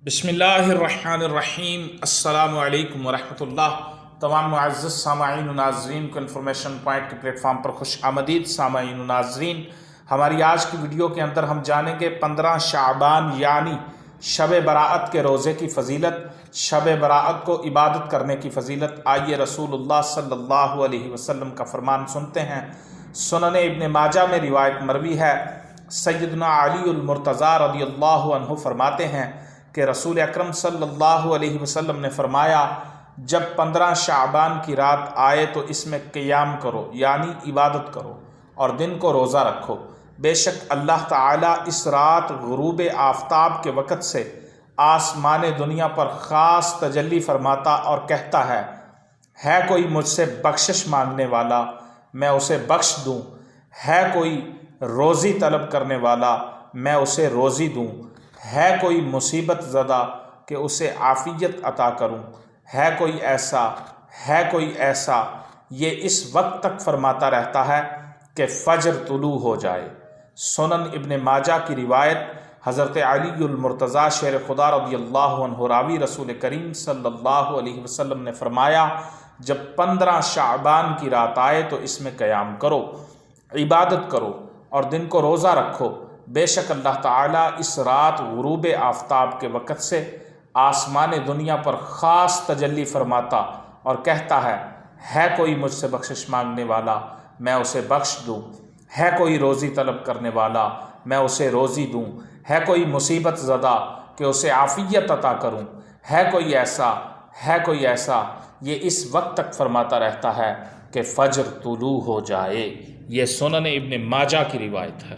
بسم اللہ الرحمن الرحیم۔ السلام علیکم ورحمۃ اللہ۔ تمام معزز سامعین و ناظرین کو انفارمیشن پوائنٹ کے پلیٹ فارم پر خوش آمدید۔ سامعین و ناظرین، ہماری آج کی ویڈیو کے اندر ہم جانیں گے 15 شعبان یعنی شب برآت کے روزے کی فضیلت، شب برآت کو عبادت کرنے کی فضیلت۔ آئیے رسول اللہ صلی اللہ علیہ وسلم کا فرمان سنتے ہیں۔ سنن ابن ماجہ میں روایت مروی ہے، سیدنا علی المرتضیٰ رضی اللہ عنہ فرماتے ہیں کہ رسول اکرم صلی اللہ علیہ وسلم نے فرمایا، جب 15 شعبان کی رات آئے تو اس میں قیام کرو یعنی عبادت کرو اور دن کو روزہ رکھو۔ بے شک اللہ تعالیٰ اس رات غروب آفتاب کے وقت سے آسمان دنیا پر خاص تجلی فرماتا اور کہتا ہے کوئی مجھ سے بخشش مانگنے والا میں اسے بخش دوں، ہے کوئی روزی طلب کرنے والا میں اسے روزی دوں، ہے کوئی مصیبت زدہ کہ اسے عافیت عطا کروں، ہے کوئی ایسا، یہ اس وقت تک فرماتا رہتا ہے کہ فجر طلوع ہو جائے۔ سنن ابن ماجہ کی روایت، حضرت علی المرتضیٰ شیر خدا رضی اللہ عنہ راوی رسول کریم صلی اللہ علیہ وسلم نے فرمایا، جب 15 شعبان کی رات آئے تو اس میں قیام کرو، عبادت کرو اور دن کو روزہ رکھو۔ بے شک اللہ تعالیٰ اس رات غروب آفتاب کے وقت سے آسمان دنیا پر خاص تجلی فرماتا اور کہتا ہے کوئی مجھ سے بخشش مانگنے والا میں اسے بخش دوں، ہے کوئی روزی طلب کرنے والا میں اسے روزی دوں، ہے کوئی مصیبت زدہ کہ اسے عافیت عطا کروں، ہے کوئی ایسا، یہ اس وقت تک فرماتا رہتا ہے کہ فجر طلوع ہو جائے۔ یہ سنن ابن ماجہ کی روایت ہے۔